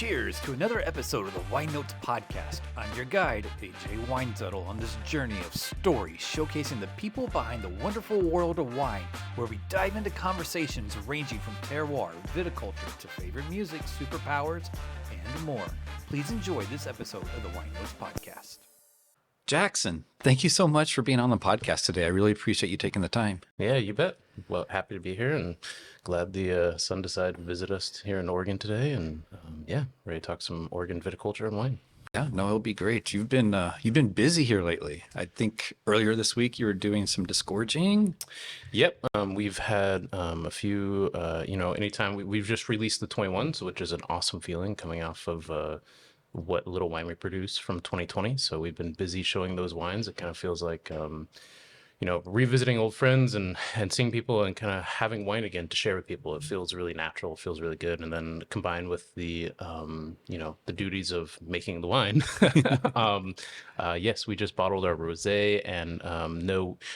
cheers to another episode of the Wine Notes Podcast. I'm your guide, AJ Weinzettel, on this journey of stories showcasing the people behind the wonderful world of wine, where we dive into conversations ranging from terroir, viticulture, to favorite music, superpowers, and more. Please enjoy this episode of the Wine Notes Podcast. Jackson, thank you so much for being on the podcast today. I really appreciate you taking the time. Yeah, you bet. Well, happy to be here and glad the sun decided to visit us here in Oregon today. And ready to talk some Oregon viticulture and wine. Yeah, no, it'll be great. You've been busy here lately. I think earlier this week you were doing some disgorging. Yep, we've had a few. Anytime we've just released the 21s, which is an awesome feeling coming off of what little wine we produced from 2020. So we've been busy showing those wines. It kind of feels like revisiting old friends and seeing people and kind of having wine again to share with people. It feels really natural. It feels really good. And then combined with the the duties of making the wine. Yes, we just bottled our rosé, and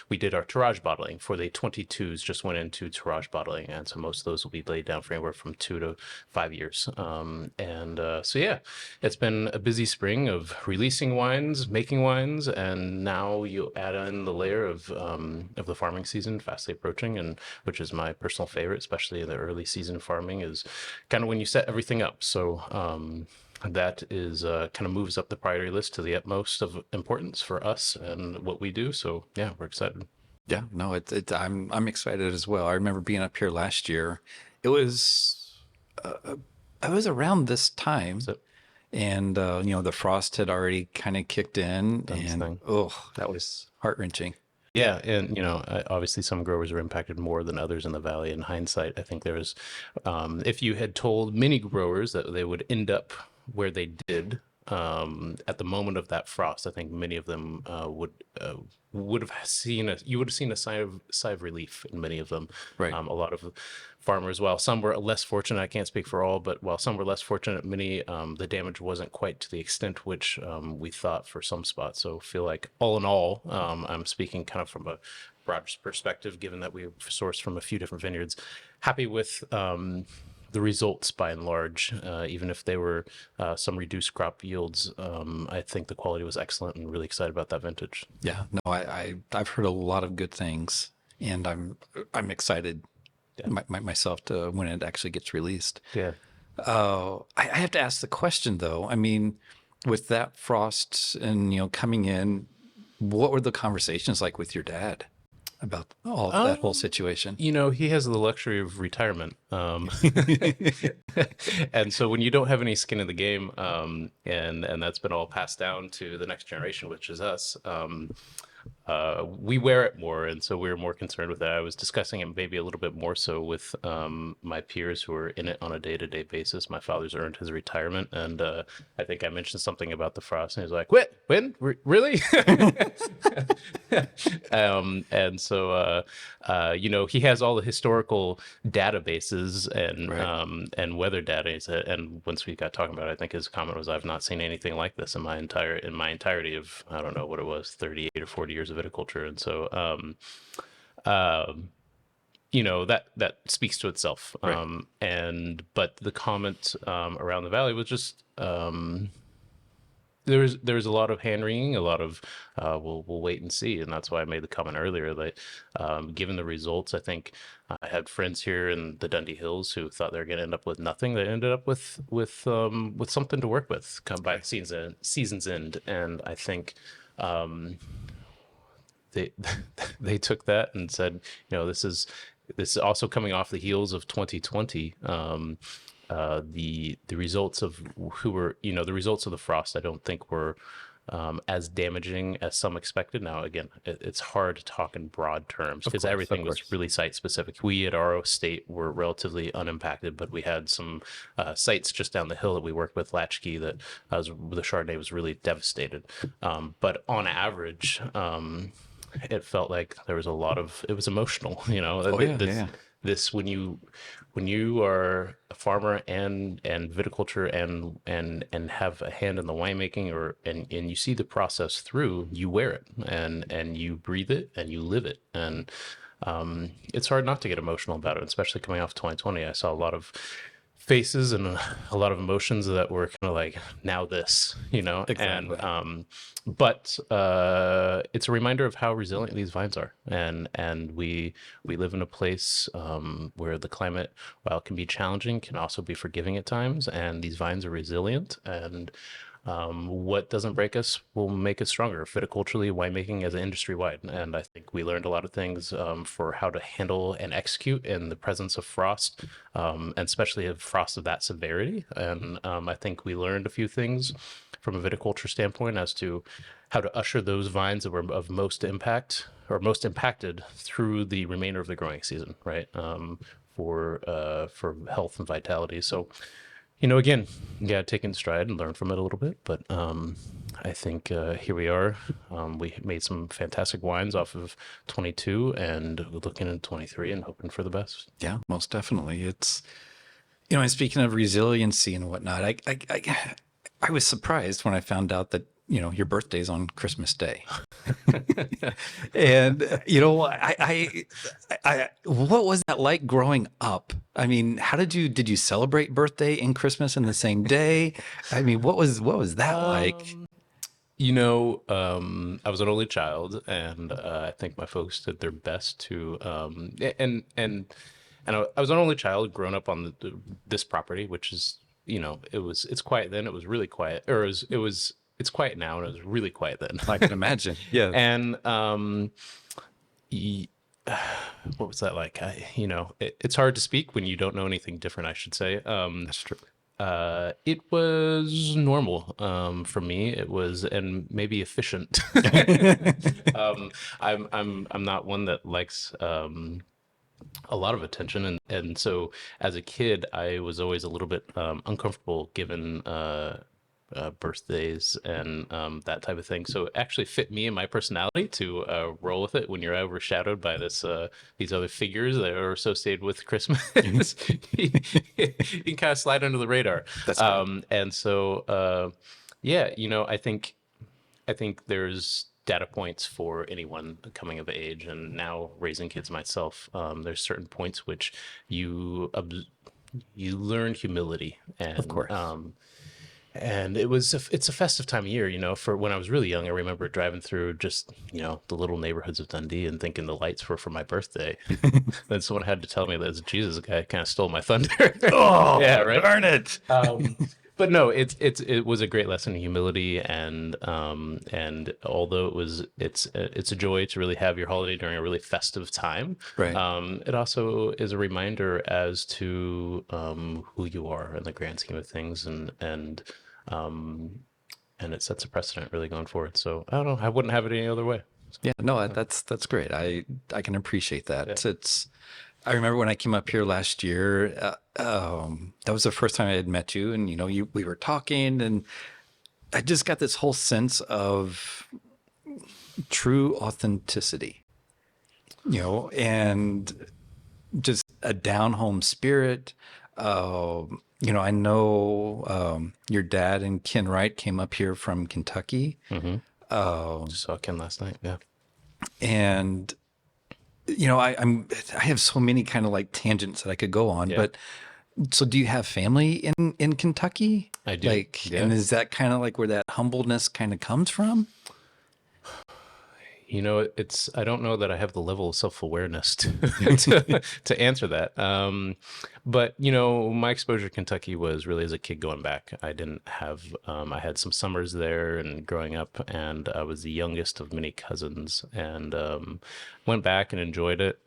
we did our Terroir bottling for the 22s. Just went into Terroir bottling, and so most of those will be laid down for anywhere from 2 to 5 years. It's been a busy spring of releasing wines, making wines, and now you add in the layer of the farming season fastly approaching, and which is my personal favorite, especially in the early season farming, is kind of when you set everything up. So that is kind of moves up the priority list to the utmost of importance for us and what we do. So yeah, we're excited. Yeah, no, I'm excited as well. I remember being up here last year. It was around this time. And, the frost had already kind of kicked in, and that was heart-wrenching. Yeah, and obviously some growers are impacted more than others in the valley. In hindsight, I think there was, if you had told many growers that they would end up where they did at the moment of that frost, I think many of them would have seen a sigh of relief in many of them. Right. A lot of farmers, while some were less fortunate, I can't speak for all, but while some were less fortunate, many the damage wasn't quite to the extent which we thought for some spots. So I feel like all in all, I'm speaking kind of from a broad perspective, given that we sourced from a few different vineyards, happy with the results by and large, even if they were some reduced crop yields. I think the quality was excellent, and really excited about that vintage. Yeah, no, I've heard a lot of good things, and I'm excited myself to when it actually gets released. Yeah. I have to ask the question though. I mean, with that frost and coming in, what were the conversations like with your dad about that whole situation? He has the luxury of retirement. And so when you don't have any skin in the game, and that's been all passed down to the next generation, which is us, we wear it more, and so we're more concerned with that. I was discussing it maybe a little bit more so with my peers who are in it on a day-to-day basis. My father's earned his retirement, and I think I mentioned something about the frost, and he was like, "What? When? Really?" And so he has all the historical databases and weather data, and once we got talking about it, I think his comment was, "I've not seen anything like this in my entirety of, I don't know what it was, 38 or 40 years of viticulture." And so that speaks to itself. Right. But the comment around the valley was just there was a lot of hand wringing, a lot of we'll wait and see, and that's why I made the comment earlier that given the results, I think I had friends here in the Dundee Hills who thought they were going to end up with nothing. They ended up with something to work with come by season's end, and I think they took that and said, this is also coming off the heels of 2020. The results of the results of the frost, I don't think were as damaging as some expected. Now, again, it's hard to talk in broad terms because everything was really site specific. We at our state were relatively unimpacted, but we had some sites just down the hill that we worked with, Latchkey, that the Chardonnay was really devastated. But on average, it felt like there was it was emotional, This when you are a farmer and viticulture and have a hand in the winemaking and you see the process through, you wear it and you breathe it and you live it, and it's hard not to get emotional about it, especially coming off 2020. I saw a lot of faces and a lot of emotions that were kind of like, now this, Exactly. and but it's a reminder of how resilient these vines are, and we live in a place where the climate, while it can be challenging, can also be forgiving at times, and these vines are resilient, and what doesn't break us will make us stronger viticulturally, winemaking as an industry wide. And I think we learned a lot of things for how to handle and execute in the presence of frost, and especially a frost of that severity. And I think we learned a few things from a viticulture standpoint as to how to usher those vines that were of most impact or most impacted through the remainder of the growing season, right? For health and vitality. So, again, you got to take it in stride and learn from it a little bit. But I think here we are. We made some fantastic wines off of 22 and we're looking at 23 and hoping for the best. Yeah, most definitely. It's, and speaking of resiliency and whatnot, I was surprised when I found out that, your birthday's on Christmas Day. And, what was that like growing up? I mean, did you celebrate birthday and Christmas in the same day? I mean, what was that like? I was an only child, and I think my folks did their best to, I was an only child growing up on this property, which is, it's quiet then. It was really quiet, or it's quiet now, and it was really quiet then. I can imagine. Yeah. And what was that like? It's hard to speak when you don't know anything different, I should say. That's true. It was normal for me. It was, and maybe efficient. I'm not one that likes a lot of attention, and so as a kid, I was always a little bit uncomfortable given birthdays and that type of thing. So it actually fit me and my personality to roll with it when you're overshadowed by these other figures that are associated with Christmas. You can kind of slide under the radar. That's right. And so yeah, I think there's data points for anyone coming of age, and now raising kids myself, there's certain points which you learn humility, and Of course. and it's a festive time of year, for when I was really young. I remember driving through just, the little neighborhoods of Dundee and thinking the lights were for my birthday. Then someone had to tell me that this Jesus guy kind of stole my thunder. Oh, yeah, right. Darn it. But no, it was a great lesson in humility, and although it's a joy to really have your holiday during a really festive time. Right. It also is a reminder as to who you are in the grand scheme of things, and it sets a precedent really going forward. So I don't know, I wouldn't have it any other way. So, Yeah, no, that's great. I can appreciate that. Yeah. I remember when I came up here last year, that was the first time I had met you, and we were talking, and I just got this whole sense of true authenticity, and just a down home spirit. I know your dad and Ken Wright came up here from Kentucky. Just saw Ken last night. Yeah. And I have so many kind of like tangents that I could go on, Yeah. but so do you have family in Kentucky? I do. Yeah. And is that kind of like where that humbleness kind of comes from? I don't know that I have the level of self-awareness to answer that. But my exposure to Kentucky was really as a kid going back. I didn't have, I had some summers there and growing up, and I was the youngest of many cousins, and went back and enjoyed it.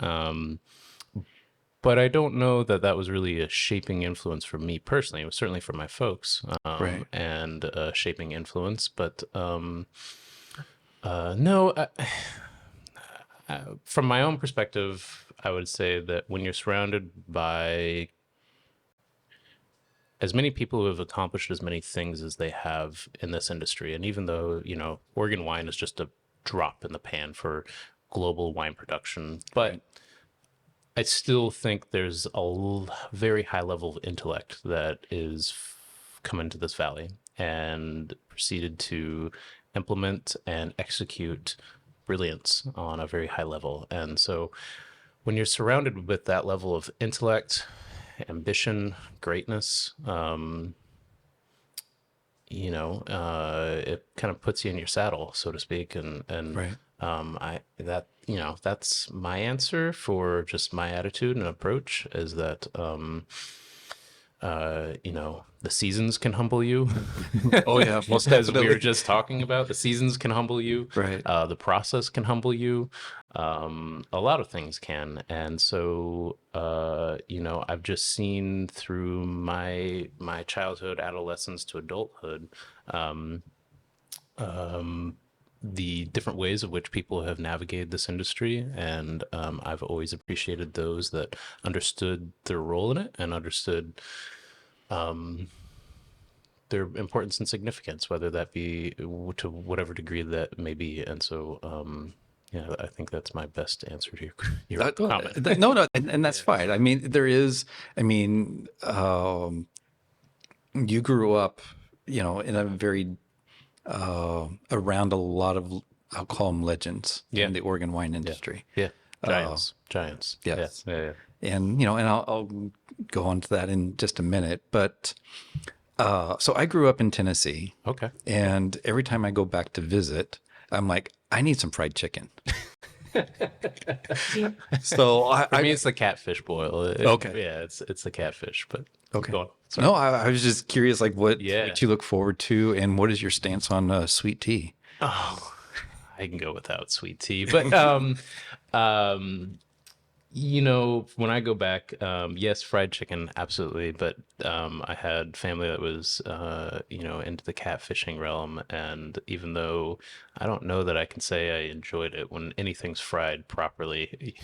But I don't know that was really a shaping influence for me personally. It was certainly for my folks, Right. and a shaping influence, but no, from my own perspective, I would say that when you're surrounded by as many people who have accomplished as many things as they have in this industry, and even though, Oregon wine is just a drop in the pan for global wine production, but Right. I still think there's a very high level of intellect that is come into this valley and proceeded to implement and execute brilliance on a very high level. And so when you're surrounded with that level of intellect ambition, greatness. It kind of puts you in your saddle, so to speak, and Right. that's my answer for just my attitude and approach is that the seasons can humble you. Oh yeah, most As we were definitely. just talking about, the seasons can humble you. Right. The process can humble you. A lot of things can. And so, I've just seen through my childhood, adolescence to adulthood, um, the different ways of which people have navigated this industry. And I've always appreciated those that understood their role in it and understood their importance and significance, whether that be to whatever degree that may be. And so, yeah, I think that's my best answer to your comment. No, and that's fine. I mean, there is. I mean, you grew up, in a very around a lot of, I'll call them legends in the Oregon wine industry. Yeah, giants. Yes. Yeah. And and I'll go on to that in just a minute. But so I grew up in Tennessee. Okay. And every time I go back to visit, I'm like, I need some fried chicken. So For me, it's the catfish boil. Okay. Yeah, it's the catfish. But Okay. go on. Sorry. No, I was just curious, like what Yeah. you look forward to, and what is your stance on sweet tea? Oh, I can go without sweet tea, but when I go back, yes, fried chicken, absolutely. But I had family that was, into the catfishing realm. And even though I don't know that I can say I enjoyed it when anything's fried properly.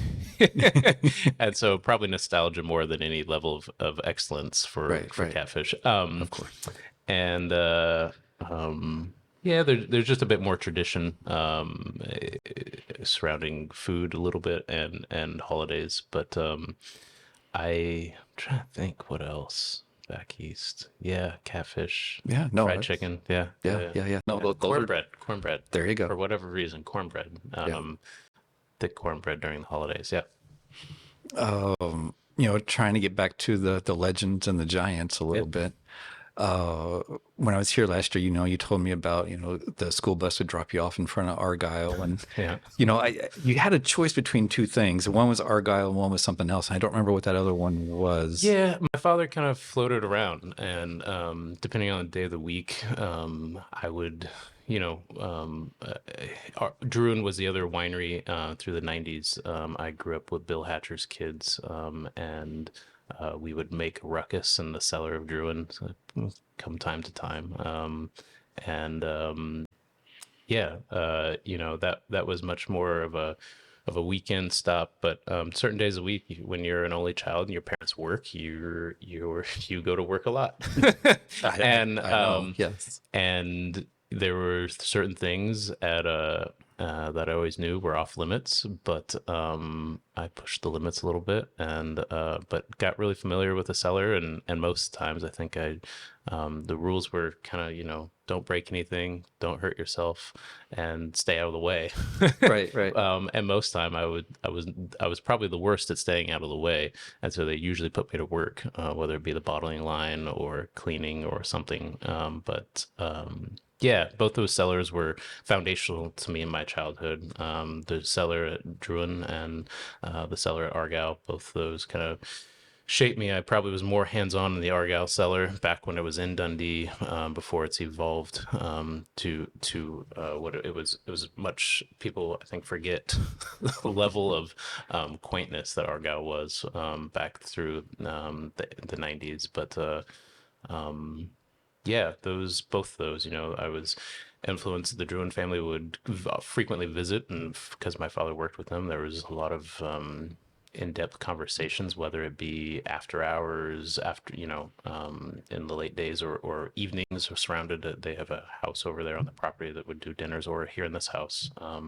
And so probably nostalgia more than any level of excellence for catfish. Of course. And yeah, there's just a bit more tradition surrounding food a little bit and holidays, but I'm trying to think what else back east. Yeah, catfish. Yeah, no, fried chicken. Yeah. Yeah. No, those are, Cornbread. there you go. For whatever reason, cornbread. Thick cornbread during the holidays. Yeah. Trying to get back to the legends and the giants a little bit. When I was here last year, you told me about, the school bus would drop you off in front of Argyle, and Yeah. you had a choice between two things. One was Argyle, and one was something else. I don't remember what that other one was. Yeah, my father kind of floated around, and depending on the day of the week, I would, Druin was the other winery through the 90s. I grew up with Bill Hatcher's kids, and we would make a ruckus in the cellar of Druin come time to time. Yeah, that was much more of a weekend stop. But certain days a week, when you're an only child and your parents work, you go to work a lot. I know, yes. And there were certain things that I always knew were off limits, but I pushed the limits a little bit, and but got really familiar with the cellar, and most times I think the rules were kind of, don't break anything, don't hurt yourself, and stay out of the way. Right. And most time I was probably the worst at staying out of the way, and so they usually put me to work, whether it be the bottling line or cleaning or something. Yeah, both those cellars were foundational to me in my childhood. The cellar at Druin and the cellar at Argyle, both those kind of shaped me. I probably was more hands-on in the Argyle cellar back when it was in Dundee, before it's evolved to what it was. It was much, people I think forget the level of quaintness that Argyle was back through the 90s, but. Yeah, both those, I was influenced. The Druin family would frequently visit, and because my father worked with them, there was a lot of in-depth conversations, whether it be after hours, in the late days or evenings, or surrounded. They have a house over there on the property that would do dinners, or here in this house. I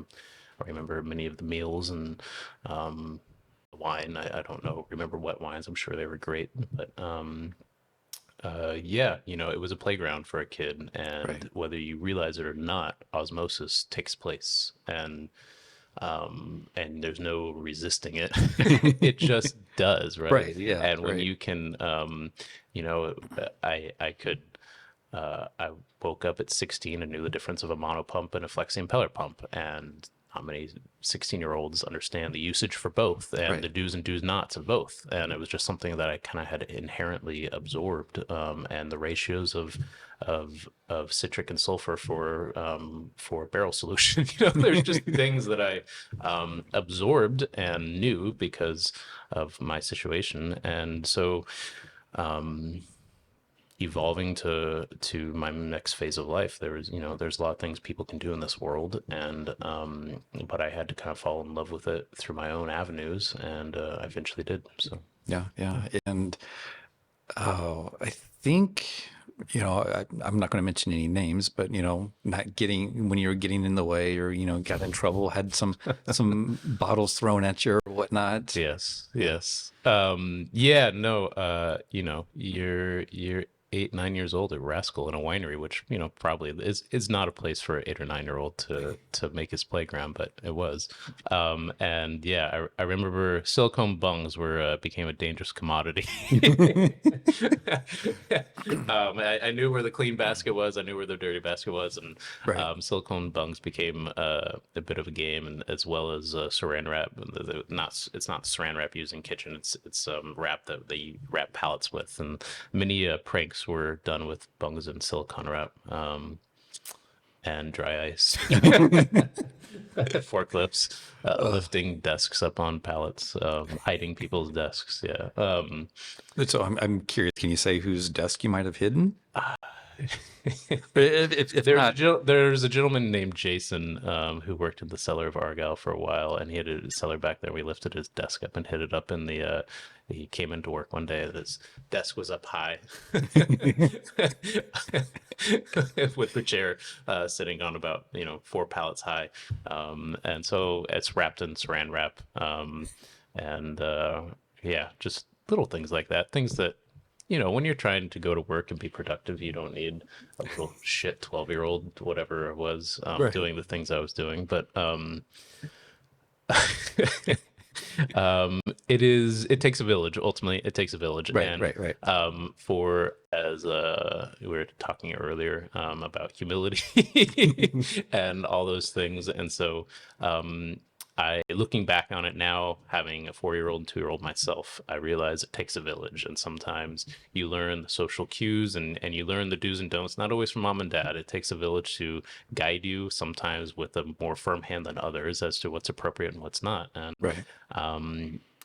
remember many of the meals and wine. I don't remember what wines. I'm sure they were great, but. Yeah, it was a playground for a kid, and whether you realize it or not, osmosis takes place. And and there's no resisting it. It just does, right? Right. Yeah. And when Right. you can, you know, I could. I woke up at 16 and knew the difference of a monopump and a flexi impeller pump, and how many 16-year-olds understand the usage for both and Right. the do's and do's nots of both. And it was just something that I kind of had inherently absorbed, and the ratios of citric and sulfur for barrel solution. There's just things that I absorbed and knew because of my situation. And so evolving to my next phase of life, there's a lot of things people can do in this world, and but I had to kind of fall in love with it through my own avenues, and I eventually did. So Yeah. And I think, I'm not going to mention any names, but not getting when you were getting in the way, or got in trouble, had some bottles thrown at you or whatnot. yes. Yeah, no, you're 8, 9 years old, a rascal in a winery, which probably is not a place for an 8 or 9-year-old to make his playground, but it was. And yeah, I remember silicone bungs became a dangerous commodity. I knew where the clean basket was, I knew where the dirty basket was, and Right. silicone bungs became a bit of a game, and as well as saran wrap. It's not saran wrap used in kitchen. It's wrap that they wrap pallets with, and many pranks were done with bungs and silicone wrap, and dry ice. Forklifts, lifting desks up on pallets, hiding people's desks. Yeah. So I'm curious. Can you say whose desk you might have hidden? If not, There's a gentleman named Jason, who worked in the cellar of Argyle for a while, and he had a cellar back there. We lifted his desk up and hid it up in the. He came into work one day, and his desk was up high, with the chair sitting on about 4 pallets high, and so it's wrapped in saran wrap, and yeah, just little things like that, things that when you're trying to go to work and be productive, you don't need a little shit 12-year-old, whatever it was, right. doing the things I was doing. But it takes a village. Ultimately, it takes a village. Right. And Right. for as we were talking earlier about humility and all those things, and so looking back on it now, having a 4-year-old and 2-year-old myself, I realize it takes a village, and sometimes you learn the social cues and you learn the do's and don'ts, not always from mom and dad. It takes a village to guide you, sometimes with a more firm hand than others as to what's appropriate and what's not. And Right.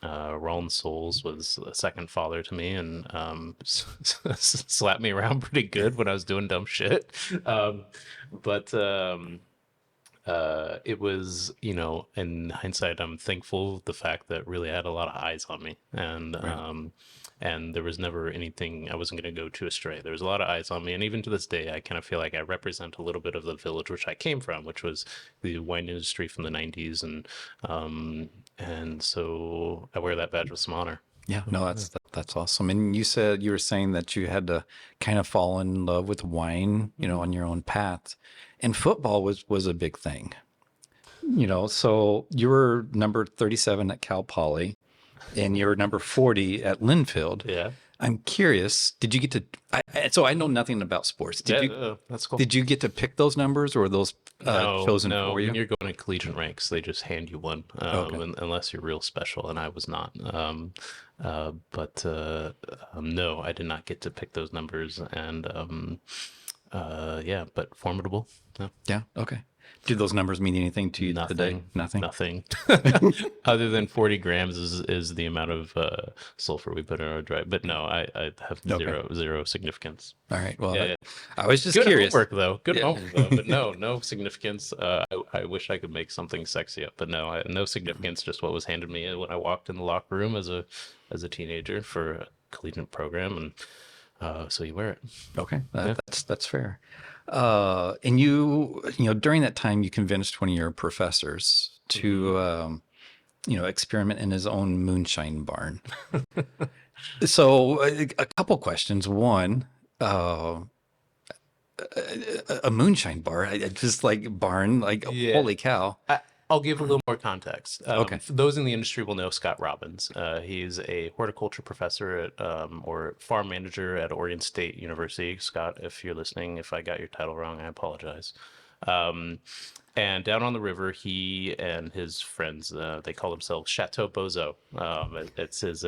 Roland Souls was a second father to me, and slapped me around pretty good when I was doing dumb shit. But it was, in hindsight, I'm thankful the fact that really I had a lot of eyes on me, and Right. and there was never anything I wasn't going to go too astray. There was a lot of eyes on me, and even to this day, I kind of feel like I represent a little bit of the village which I came from, which was the wine industry from the '90s, and so I wear that badge with some honor. Yeah. No, that's awesome. And you were saying that you had to kind of fall in love with wine, on your own path, and football was a big thing. So you were number 37 at Cal Poly, and you're number 40 at Linfield. Yeah. I'm curious, did you get to, so I know nothing about sports. That's cool. Did you get to pick those numbers, or were those chosen No. for you? When you're going to collegiate ranks, they just hand you one, Okay. unless you're real special, and I was not. But no, I did not get to pick those numbers, and yeah, but formidable. No, Yeah. Okay. Did those numbers mean anything to you today? Nothing. nothing. Other than 40 grams is the amount of sulfur we put in our dry. But no, I have zero significance. All right. Well, Yeah. I was just Good curious. homework though. Good Yeah. homework though. But no significance. I wish I could make something sexy up, but no, no significance. Just what was handed me when I walked in the locker room as a teenager for a collegiate program, and so you wear it. Okay. Yeah. That's fair. And during that time, you convinced one of your professors to, experiment in his own moonshine barn. So a couple questions. One, a moonshine bar, I just like barn, like Yeah. holy cow. I'll give a little more context. Okay. For those in the industry will know Scott Robbins. He's a horticulture professor at, or farm manager at Oregon State University. Scott, if you're listening, if I got your title wrong, I apologize. And down on the river, he and his friends, they call themselves Chateau Bozo. It's his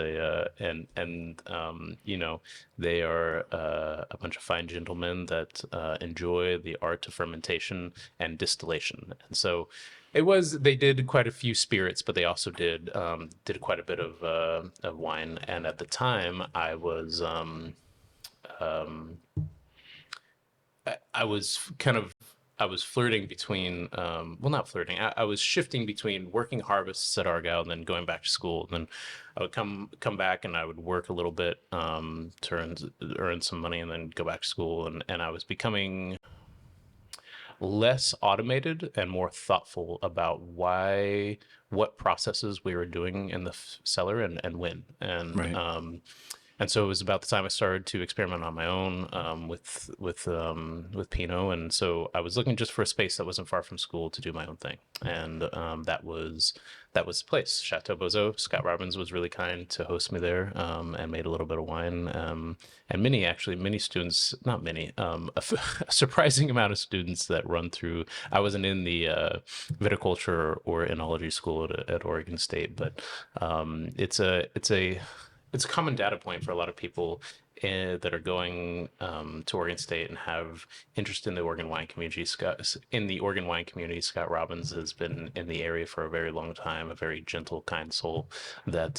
you know, they are a bunch of fine gentlemen that enjoy the art of fermentation and distillation. And so they did quite a few spirits, but they also did quite a bit of wine. And at the time, I was I was flirting between, well, not flirting. I was shifting between working harvests at Argyle and then going back to school. And then I would come back and I would work a little bit to earn some money and then go back to school. And I was becoming less automated and more thoughtful about what processes we were doing in the cellar and when. And Right. And so it was about the time I started to experiment on my own with Pinot, and so I was looking just for a space that wasn't far from school to do my own thing, and that was the place, Chateau Bozo. Scott Robbins was really kind to host me there, and made a little bit of wine, and many students, not many, a surprising amount of students that run through. I wasn't in the viticulture or enology school at Oregon State, but it's a common data point for a lot of people that are going to Oregon State and have interest in the Oregon wine community. Scott Robbins has been in the area for a very long time, a very gentle, kind soul that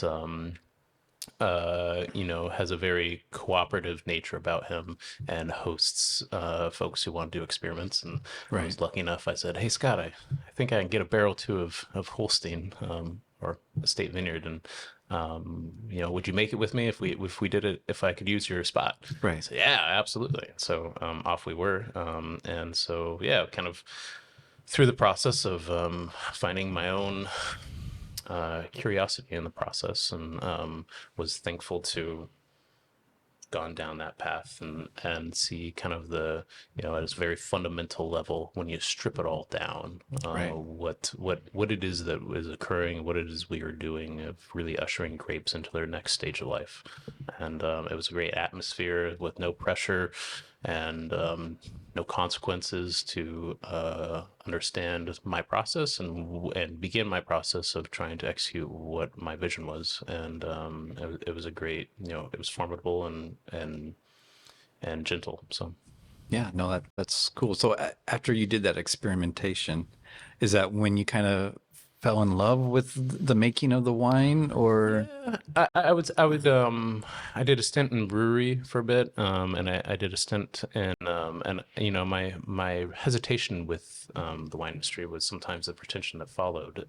has a very cooperative nature about him and hosts folks who want to do experiments. And I was lucky enough. I said, "Hey, Scott, I think I can get a barrel or two of Holstein or a state vineyard, and would you make it with me if we did it, if I could use your spot?" Right. So, yeah, absolutely. So off we were. And so, yeah, kind of through the process of finding my own curiosity in the process, and was thankful to gone down that path and see kind of the, at a very fundamental level, when you strip it all down, what it is that is occurring, what it is we are doing of really ushering grapes into their next stage of life. And it was a great atmosphere with no pressure and no consequences to understand my process and begin my process of trying to execute what my vision was. And it was a great, it was formidable and gentle. So Yeah, no, that's cool. So after you did that experimentation, is that when you kind of fell in love with the making of the wine, or? Yeah, I did a stint in brewery for a bit, and I did a stint in, my hesitation with the wine industry was sometimes the pretension that followed,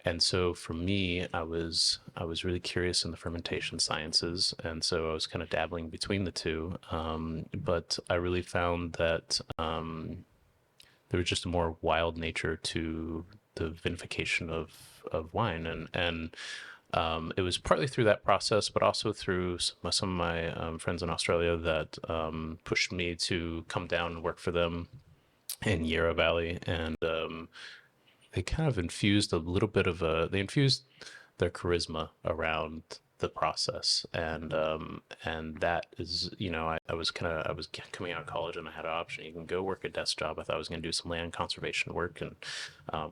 and so for me, I was really curious in the fermentation sciences, and so I was kind of dabbling between the two, but I really found that there was just a more wild nature to the vinification of wine, and it was partly through that process, but also through some of my friends in Australia that pushed me to come down and work for them in Yarra Valley, and they kind of infused they infused their charisma around the process, and that is, I was coming out of college and I had an option. You can go work a desk job. I thought I was going to do some land conservation work, and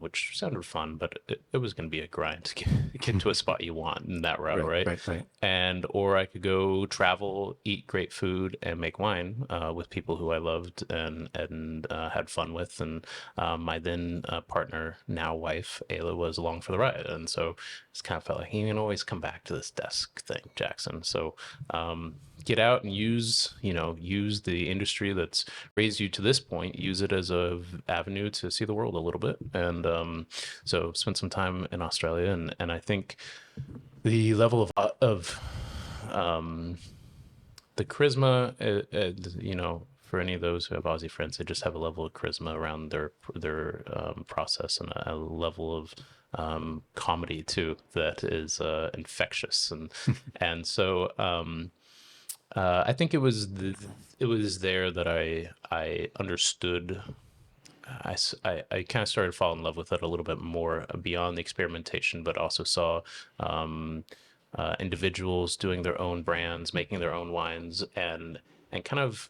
which sounded fun, but it was going to be a grind to get to a spot you want in that route, right? And or I could go travel, eat great food, and make wine with people who I loved and had fun with. And my then partner, now wife, Ayla, was along for the ride, and so it's kind of felt like you can always come back to this desk thing, Jackson. So get out and use the industry that's raised you to this point, use it as a avenue to see the world a little bit. And so spent some time in Australia, and I think the level of the charisma, for any of those who have Aussie friends, they just have a level of charisma around their process, and a level of comedy too that is infectious, and so I think it was there that I understood I kind of started to fall in love with it a little bit more beyond the experimentation, but also saw individuals doing their own brands, making their own wines, and kind of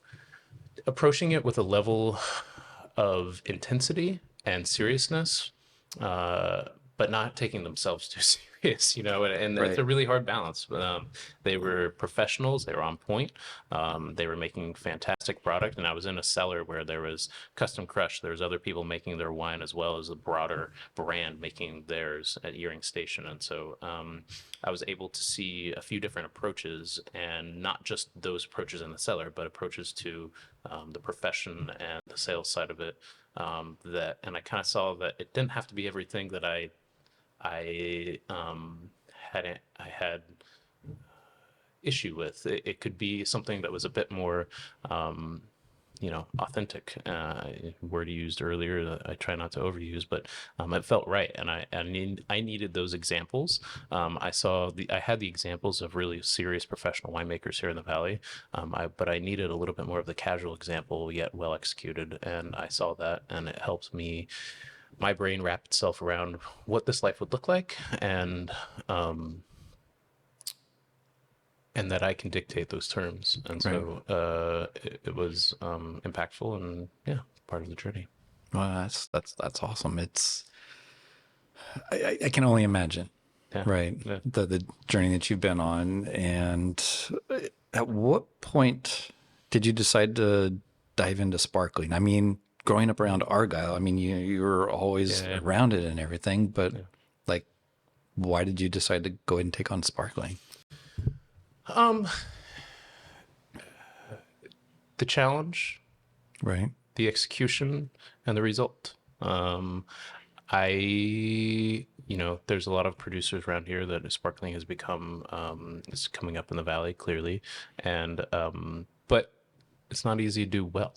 approaching it with a level of intensity and seriousness, uh, but not taking themselves too serious, and it's Right. a really hard balance. They were professionals, they were on point, they were making fantastic product, and I was in a cellar where there was custom crush. There was other people making their wine as well as the broader brand making theirs at Earring Station, and so I was able to see a few different approaches, and not just those approaches in the cellar, but approaches to the profession and the sales side of it. And I kind of saw that it didn't have to be everything that I had issue with. It could be something that was a bit more authentic, word you used earlier that I try not to overuse, but it felt right, and I needed those examples. I had the examples of really serious professional winemakers here in the valley, but I needed a little bit more of the casual example, yet well executed, and I saw that, and it helps my brain wrap itself around what this life would look like, and that I can dictate those terms. And Right. so it was impactful, and yeah, part of the journey. Well, that's awesome. I can only imagine, Yeah. right? Yeah. The journey that you've been on, and at what point did you decide to dive into sparkling? I mean, growing up around Argyle, I mean, you were always Yeah. around it and everything, but like, why did you decide to go ahead and take on sparkling? The challenge, Right. the execution, and the result. There's a lot of producers around here that sparkling has become, is coming up in the valley, clearly. But it's not easy to do well.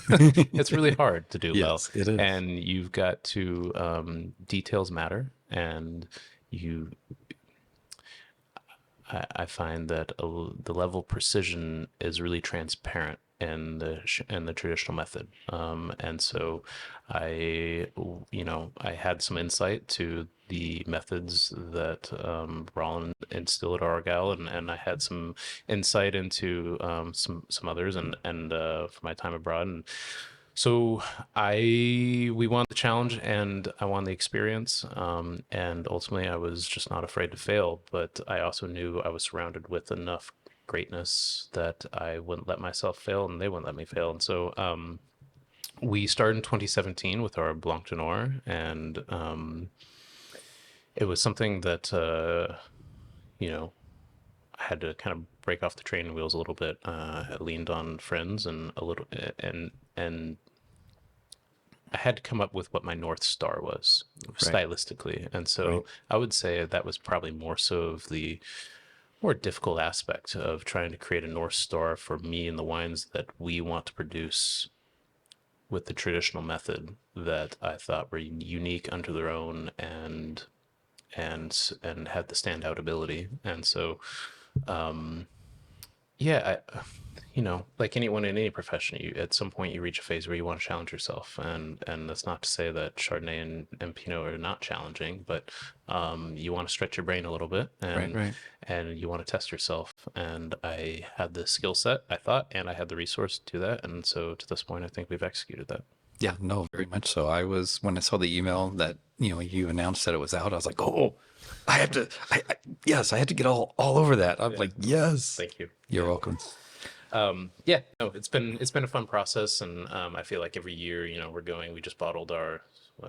It's really hard to do well. Yes, it is. And you've got to, details matter. And I find that the level of precision is really transparent in the traditional method, and so I had some insight to the methods that Rollin instilled at Argyle, and I had some insight into some others, and for my time abroad, and so we won the challenge, and I won the experience, and ultimately I was just not afraid to fail, but I also knew I was surrounded with enough greatness that I wouldn't let myself fail, and they wouldn't let me fail. And so we started in 2017 with our Blanc de Noir, and it was something that I had to kind of break off the training wheels a little bit. I leaned on friends and a little, and I had to come up with what my North Star was stylistically. And so I would say that was probably more so of the more difficult aspect of trying to create a North Star for me and the wines that we want to produce with the traditional method that I thought were unique unto their own and had the standout ability. And so like anyone in any profession, at some point you reach a phase where you want to challenge yourself, and that's not to say that Chardonnay and Pinot are not challenging, but you want to stretch your brain a little bit, and you want to test yourself. And I had the skill set, I thought, and I had the resource to do that, and so to this point, I think we've executed that. Yeah, no, very much so. When I saw the email that you announced that it was out, I was like, oh, I have to, yes, I had to get all over that. I'm like, yes. Thank you. You're welcome. It's been a fun process, and I feel like every year, we just bottled our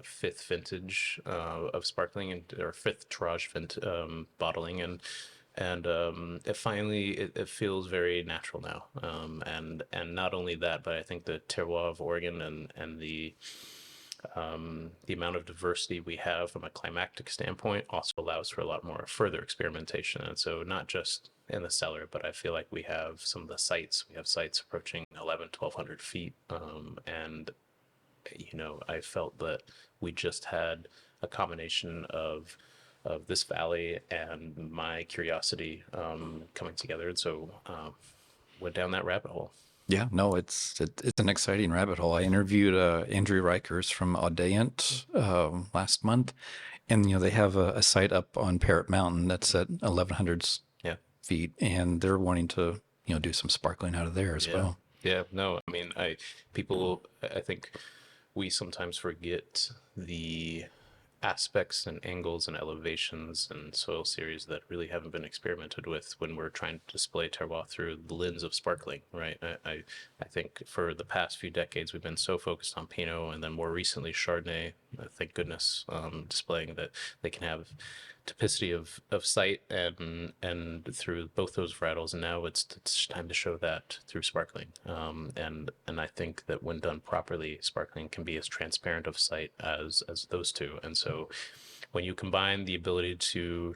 fifth vintage of sparkling, and our fifth Terroir bottling, and it feels very natural now, and not only that, but I think the terroir of Oregon and the amount of diversity we have from a climactic standpoint also allows for a lot more further experimentation. And so not just in the cellar, but I feel like we have some of the sites. We have sites approaching 1,100 feet. And I felt that we just had a combination of this valley and my curiosity coming together. And so went down that rabbit hole. Yeah, no, it's an exciting rabbit hole. I interviewed Andrew Reichers from Audient last month, and they have a site up on Parrot Mountain that's at 1,100 Yeah. feet, and they're wanting to do some sparkling out of there as well. Yeah, no, I mean, I think we sometimes forget the aspects and angles and elevations and soil series that really haven't been experimented with when we're trying to display terroir through the lens of sparkling, right? I think for the past few decades we've been so focused on Pinot, and then more recently Chardonnay, thank goodness, displaying that they can have typicity of sight and through both those varietals, and now it's time to show that through sparkling, and I think that when done properly, sparkling can be as transparent of sight as those two. And so when you combine the ability to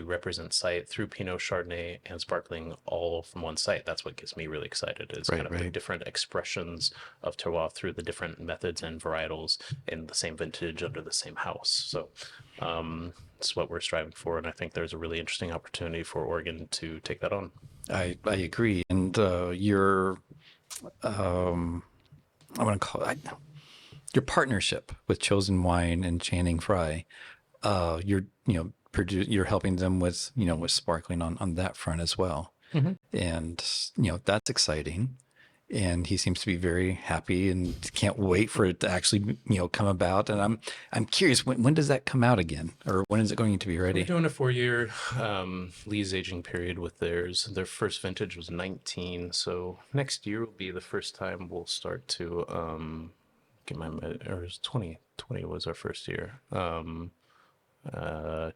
represent sight through Pinot, Chardonnay, and sparkling all from one site, that's what gets me really excited, is kind of the different expressions of terroir through the different methods and varietals in the same vintage under the same house. So it's what we're striving for, and I think there's a really interesting opportunity for Oregon to take that on. I agree. And your I want to call it your partnership with Chosen Wine and Channing Frye, you're you're helping them with with sparkling on that front as well. And that's exciting, and he seems to be very happy and can't wait for it to actually come about. And I'm curious, when does that come out again, or when is it going to be ready? We're doing a 4-year lees aging period with theirs. Their first vintage was 19, so next year will be the first time we'll start to get or it was 2020 was our first year.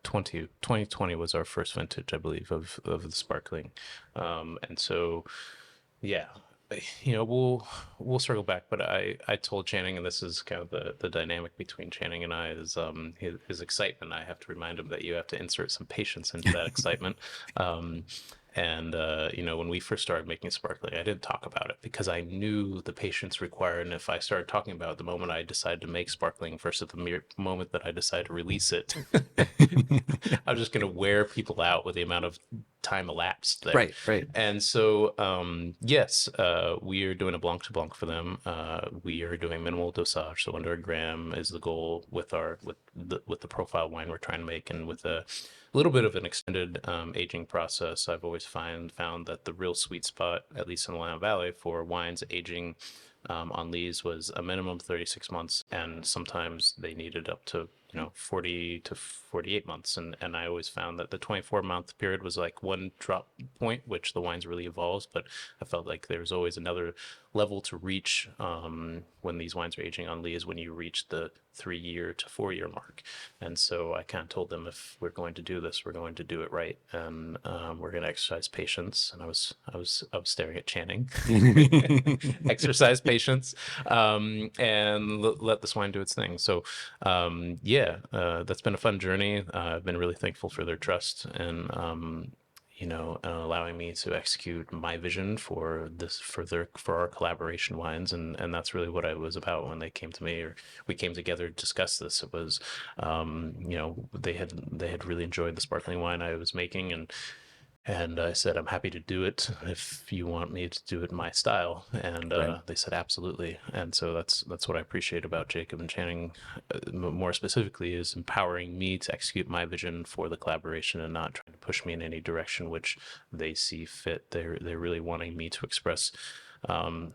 2020 was our first vintage, I believe, of the sparkling, and so yeah, we'll circle back. But I told Channing, and this is kind of the dynamic between Channing and I, is his excitement. I have to remind him that you have to insert some patience into that excitement. And when we first started making sparkling, I didn't talk about it because I knew the patience required. And if I started talking about it the moment I decided to make sparkling versus the moment that I decided to release it, I was just going to wear people out with the amount of time elapsed there. Right. And so, yes, we are doing a blanc to blanc for them. We are doing minimal dosage, so under a gram is the goal with the profile wine we're trying to make, and with a little bit of an extended aging process. I've always found that the real sweet spot, at least in the Willamette Valley, for wines aging on lees was a minimum of 36 months, and sometimes they needed up to 40 to 48 months, and I always found that the 24-month period was like one drop point, which the wines really evolves, but I felt like there was always another level to reach when these wines are aging on lees, when you reach the 3-year to 4-year mark. And so I kind of told them, if we're going to do this, we're going to do it right, and we're going to exercise patience. And I was staring at Channing. Exercise patience, and let this wine do its thing. So that's been a fun journey. I've been really thankful for their trust, and allowing me to execute my vision for our collaboration wines, and that's really what I was about when they came to me, or we came together to discuss this. It was they had really enjoyed the sparkling wine I was making, and I said, I'm happy to do it if you want me to do it in my style. And they said, absolutely. And so that's what I appreciate about Jacob and Channing, more specifically, is empowering me to execute my vision for the collaboration and not trying to push me in any direction which they see fit. They're really wanting me to express the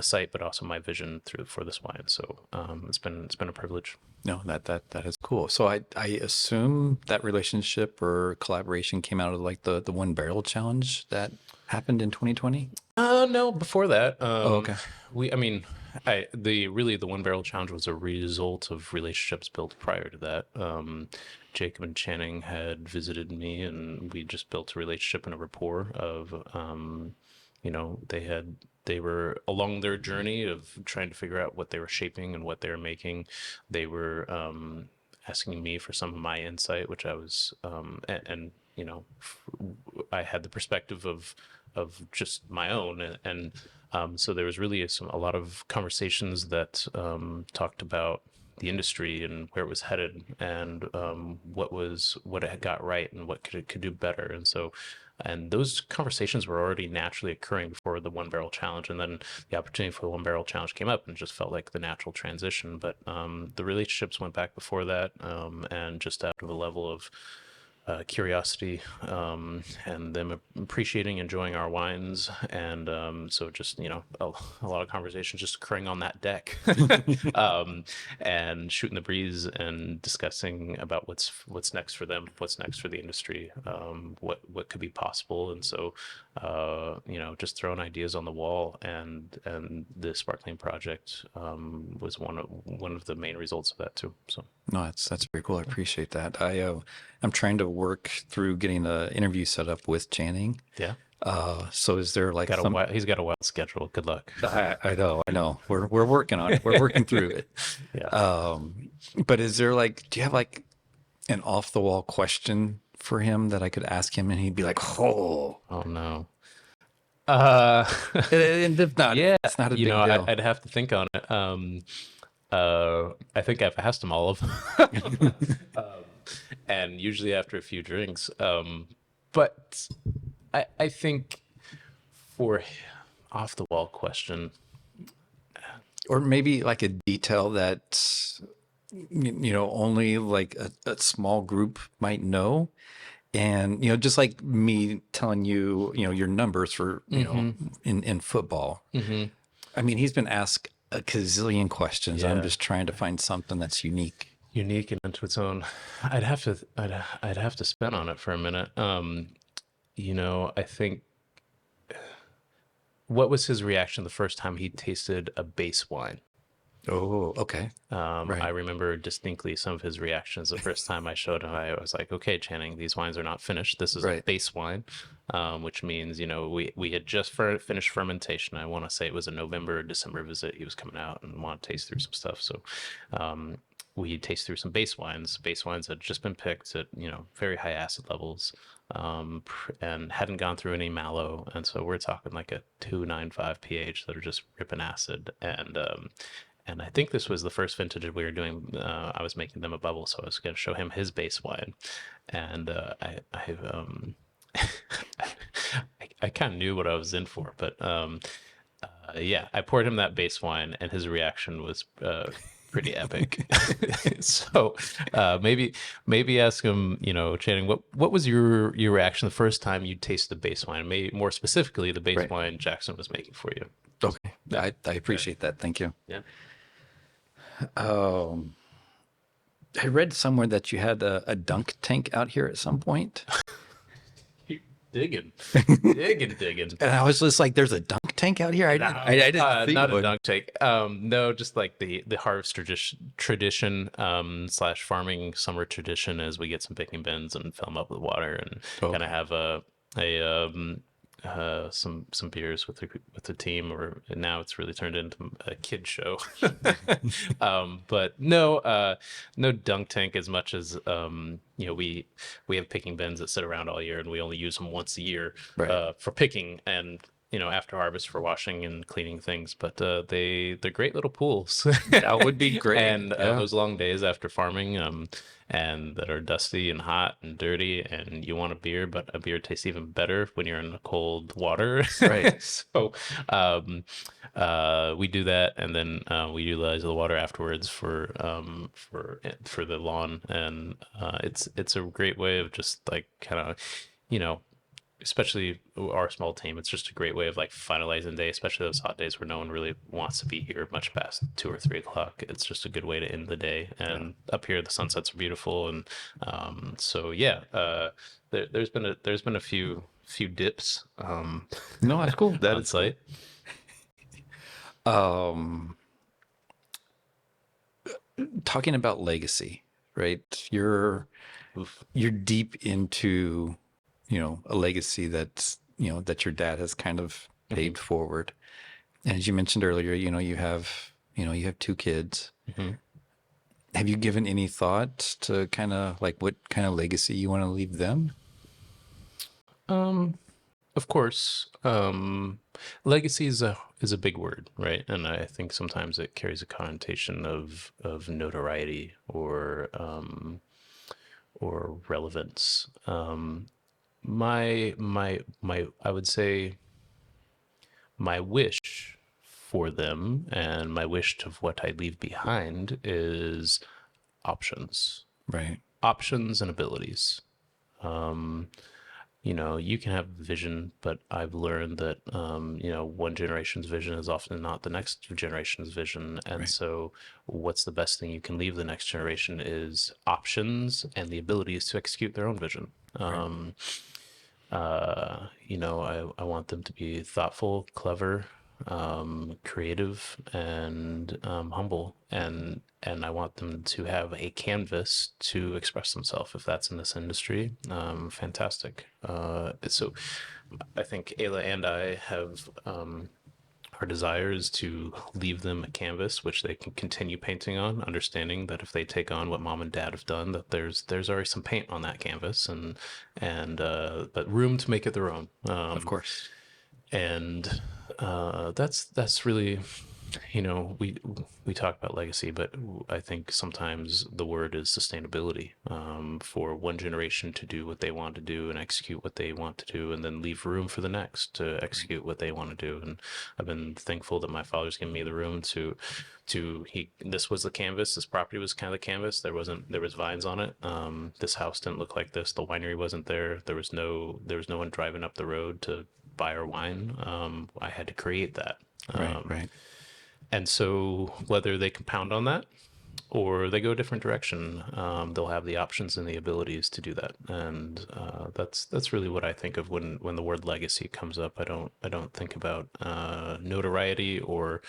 site, but also my vision for this wine. So it's been a privilege. No, that is cool. So I assume that relationship or collaboration came out of like the one barrel challenge that happened in 2020. No, before that. Okay. The one barrel challenge was a result of relationships built prior to that. Jacob and Channing had visited me, and we just built a relationship and a rapport of they were along their journey of trying to figure out what they were shaping and what they were making. They were asking me for some of my insight, which I was, I had the perspective of just my own, and so there was really a lot of conversations that talked about the industry and where it was headed, and what it had got right and what it could do better. And so And those conversations were already naturally occurring before the One Barrel Challenge, and then the opportunity for the One Barrel Challenge came up, and it just felt like the natural transition. But the relationships went back before that, and just out of a level of curiosity, and them appreciating, enjoying our wines, and so just a lot of conversations just occurring on that deck, and shooting the breeze and discussing about what's next for them, what's next for the industry, what could be possible, and so just throwing ideas on the wall, and the Sparkling project was one of the main results of that too. So No, that's very cool. I appreciate that. I'm trying to work through getting an interview set up with Channing. yeah. So is there like He's got a wild schedule. Good luck. I know. We're working on it. We're working through it. Yeah. But is there do you have like an off the wall question for him that I could ask him and he'd be like, oh no. And if not, Yeah, it's not a big deal. I'd have to think on it. I think I've asked them all of them, and usually after a few drinks. But I think for off the wall question, or maybe like a detail that only like a small group might know, and just like me telling you your numbers for in football. I mean, he's been asked a gazillion questions. Yeah. I'm just trying to find something that's unique and into its own. I'd have to spin on it for a minute. I think, what was his reaction the first time he tasted a base wine? Oh, okay. Right. I remember distinctly some of his reactions the first time I showed him. I was like, okay, Channing, these wines are not finished. This is a base wine, which means, we had just finished fermentation. I want to say it was a November or December visit. He was coming out and wanted to taste through some stuff. So we taste through some base wines. Base wines had just been picked at, very high acid levels, and hadn't gone through any mallow. And so we're talking like a 2.95 pH that are just ripping acid. And I think this was the first vintage that we were doing. I was making them a bubble, so I was going to show him his base wine, and I kind of knew what I was in for. But I poured him that base wine, and his reaction was pretty epic. So maybe ask him, Channing, what was your reaction the first time you tasted the base wine? Maybe more specifically, the base wine Jackson was making for you. Okay, I appreciate that. Thank you. Yeah. I read somewhere that you had a dunk tank out here at some point. Digging. And I was just like, "There's a dunk tank out here." I didn't think not a dunk tank. No, just like the harvest tradition / farming summer tradition, as we get some picking bins and fill them up with water and kind of have some beers with the team, or now it's really turned into a kid show. But no dunk tank as much as we have picking bins that sit around all year, and we only use them once a year for picking, and after harvest for washing and cleaning things. But they're great little pools. That would be great. And those long days after farming, and that are dusty and hot and dirty, and you want a beer, but a beer tastes even better when you're in the cold water. Right. So we do that, and then we utilize the water afterwards for the lawn, and it's a great way of just like kind of, especially our small team, it's just a great way of like finalizing the day, especially those hot days where no one really wants to be here much past 2 or 3 o'clock. It's just a good way to end the day. And up here, the sunsets are beautiful. And there's been a few dips. No, that's cool. That it's like, talking about legacy, right? You're deep into a legacy that's that your dad has kind of paved forward. And as you mentioned earlier, you have 2 kids. Have you given any thought to kind of like what kind of legacy you want to leave them? Of course, legacy is a big word, right? And I think sometimes it carries a connotation of notoriety or relevance. my I would say my wish for them and my wish of what I leave behind is options. Right. Options and abilities. You can have vision, but I've learned that, one generation's vision is often not the next generation's vision. And Right. so what's the best thing you can leave the next generation is options and the abilities to execute their own vision. Right. I want them to be thoughtful, clever, creative, and humble, and I want them to have a canvas to express themselves. If that's in this industry, fantastic. So I think Ayla and I have our desire is to leave them a canvas which they can continue painting on, understanding that if they take on what mom and dad have done, that there's already some paint on that canvas, and but room to make it their own. Of course. And that's really, we talk about legacy, but I think sometimes the word is sustainability, for one generation to do what they want to do and execute what they want to do, and then leave room for the next to execute what they want to do. And I've been thankful that my father's given me the room this was the canvas. This property was kind of the canvas. There was vines on it. This house didn't look like this. The winery wasn't there. There was no one driving up the road to buy our wine. I had to create that. Right. And so whether they compound on that or they go a different direction, they'll have the options and the abilities to do that. And that's really what I think of when the word legacy comes up. I don't think about notoriety or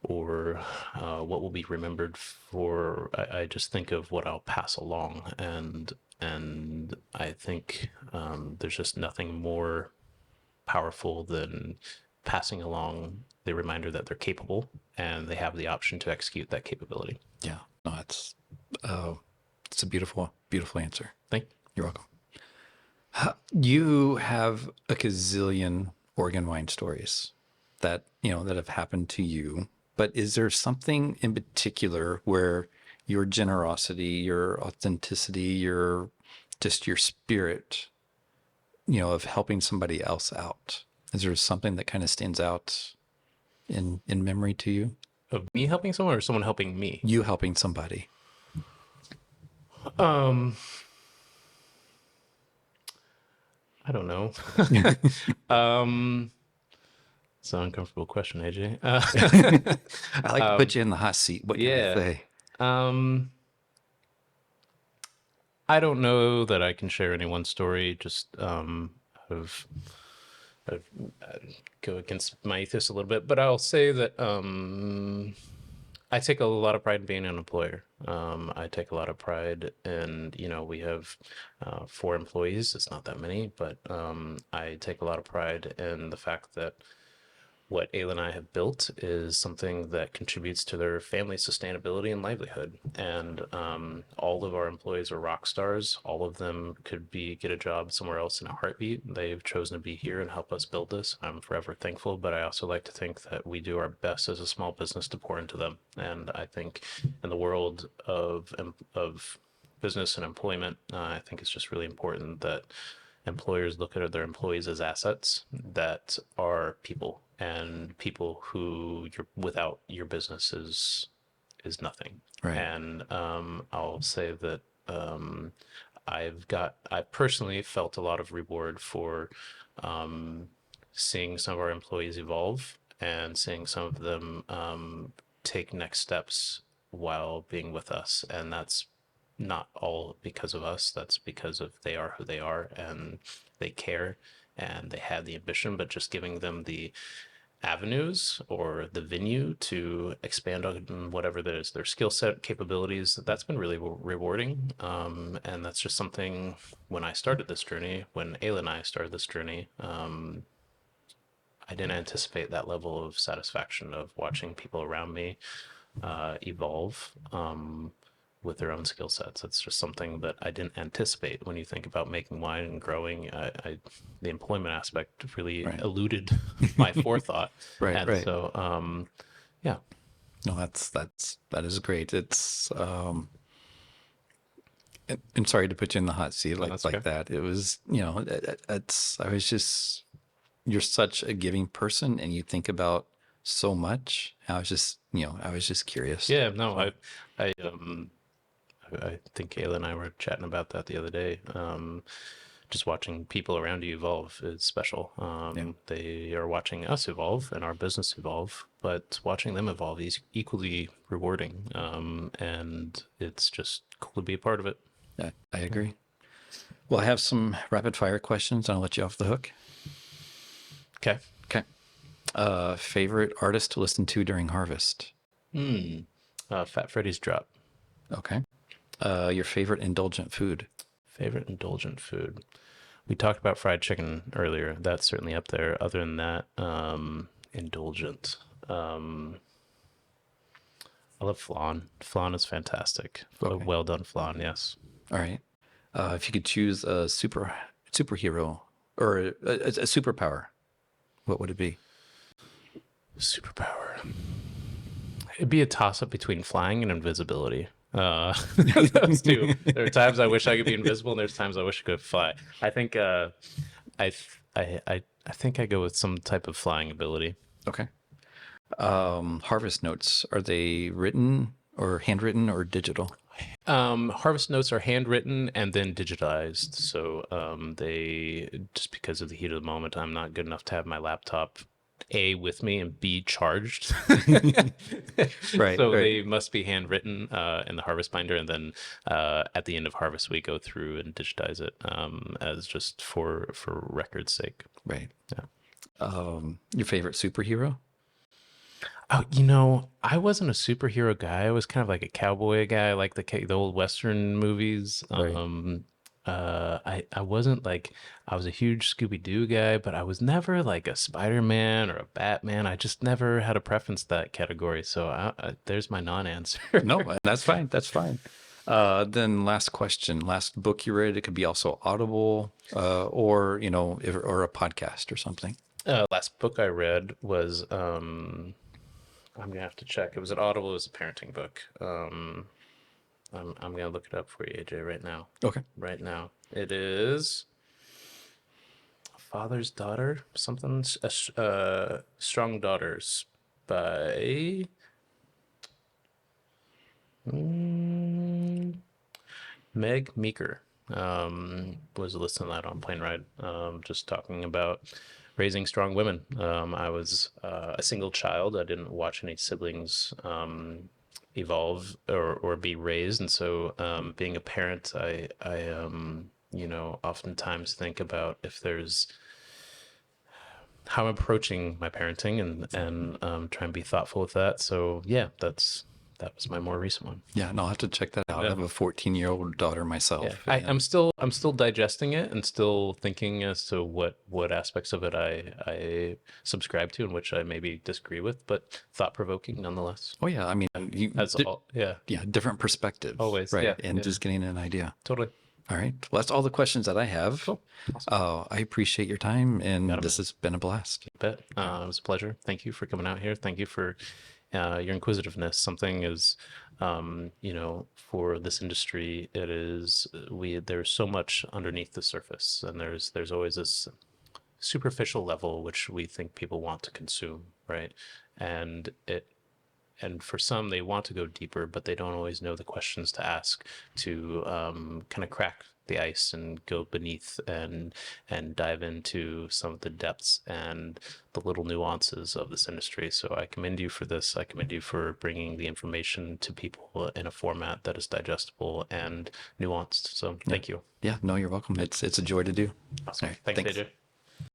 what will be remembered for. I just think of what I'll pass along, and I think there's just nothing more powerful than passing along the reminder that they're capable and they have the option to execute that capability. Yeah. No, it's a beautiful answer. Thank you. You're welcome. You have a gazillion Oregon wine stories that have happened to you, but is there something in particular where your generosity, your authenticity, your spirit, of helping somebody else out? Is there something that kind of stands out in memory to you? Of me helping someone or someone helping me? You helping somebody. I don't know. It's an uncomfortable question, AJ. I like to put you in the hot seat. What can I say? I don't know that I can share any one story. Just of go against my ethos a little bit, but I'll say that I take a lot of pride in being an employer. I take a lot of pride in, we have 4 employees. It's not that many, but I take a lot of pride in the fact that what Ayla and I have built is something that contributes to their family's sustainability and livelihood. And all of our employees are rock stars. All of them could get a job somewhere else in a heartbeat. They've chosen to be here and help us build this. I'm forever thankful, but I also like to think that we do our best as a small business to pour into them. And I think in the world of business and employment, I think it's just really important that employers look at their employees as assets that are people, and people who without your business is nothing. Right. And I'll say that I personally felt a lot of reward for seeing some of our employees evolve and seeing some of them take next steps while being with us. And that's not all because of us. That's because of they are who they are, and they care, and they have the ambition, but just giving them the avenues or the venue to expand on whatever their skill set, capabilities. That's been really rewarding. And that's just something when I started this journey, when Ayla and I started this journey, I didn't anticipate that level of satisfaction of watching people around me evolve with their own skill sets. It's just something that I didn't anticipate. When you think about making wine and growing, the employment aspect really eluded my forethought. Right. So, yeah. No, that is great. It's And sorry to put you in the hot seat like okay. that. It was, you're such a giving person and you think about so much. I was just curious. Yeah, no, I think Kayla and I were chatting about that the other day. Just watching people around you evolve is special. They are watching us evolve and our business evolve, but watching them evolve is equally rewarding. And it's just cool to be a part of it. I agree. Well, I have some rapid fire questions and I'll let you off the hook. Okay. Okay. Favorite artist to listen to during harvest? Fat Freddy's Drop. Okay. Your favorite indulgent food? Favorite indulgent food. We talked about fried chicken earlier. That's certainly up there. Other than that, indulgent. I love flan. Flan is fantastic. Okay. Well done flan, yes. All right. If you could choose a superhero or a superpower, what would it be? Superpower. It'd be a toss-up between flying and invisibility. Those two. There are times I wish I could be invisible, and there's times I wish I could fly. I think I think I go with some type of flying ability. Okay. Harvest notes, are they written or handwritten or digital? Harvest notes are handwritten and then digitized. So they, just because of the heat of the moment, I'm not good enough to have my laptop A with me and B charged. Right. So they must be handwritten in the harvest binder, and then at the end of harvest we go through and digitize it as just for record's sake. Right. Yeah. Your favorite superhero? Oh, I wasn't a superhero guy. I was kind of like a cowboy guy. I like the old Western movies. Right. I wasn't like, I was a huge Scooby-Doo guy, but I was never like a Spider-Man or a Batman. I just never had a preference to that category. So there's my non-answer. No, that's fine. That's fine. Then last question, last book you read. It could be also Audible or a podcast or something. Last book I read was, I'm gonna have to check. It was an Audible. It was a parenting book. I'm gonna look it up for you, AJ, right now. Okay. Right now, it is Father's Daughter, something. Strong Daughters by Meg Meeker. Was listening to that on plane ride. Just talking about raising strong women. I was a single child. I didn't watch any siblings evolve or be raised, and so being a parent, I oftentimes think about if there's how I'm approaching my parenting and try and be thoughtful with that. So yeah, that was my more recent one. Yeah, no, I'll have to check that out. Yeah. I have a 14-year-old daughter myself. Yeah. I'm still digesting it and still thinking as to what aspects of it I subscribe to and which I maybe disagree with, but thought-provoking nonetheless. Oh yeah, I mean, different perspectives. Always, right? yeah, And just getting an idea. Totally. All right. Well, that's all the questions that I have. Cool. Awesome. I appreciate your time, and this has been a blast. You bet. It was a pleasure. Thank you for coming out here. Thank you for your inquisitiveness. Something is, for this industry, it is there's so much underneath the surface, and there's always this superficial level which we think people want to consume, right? And for some, they want to go deeper, but they don't always know the questions to ask to kind of crack the ice and go beneath and dive into some of the depths and the little nuances of this industry. So I commend you for this. I commend you for bringing the information to people in a format that is digestible and nuanced. So thank you. Yeah, no, you're welcome. It's a joy to do. Awesome. Right, Thanks, thanks. AJ.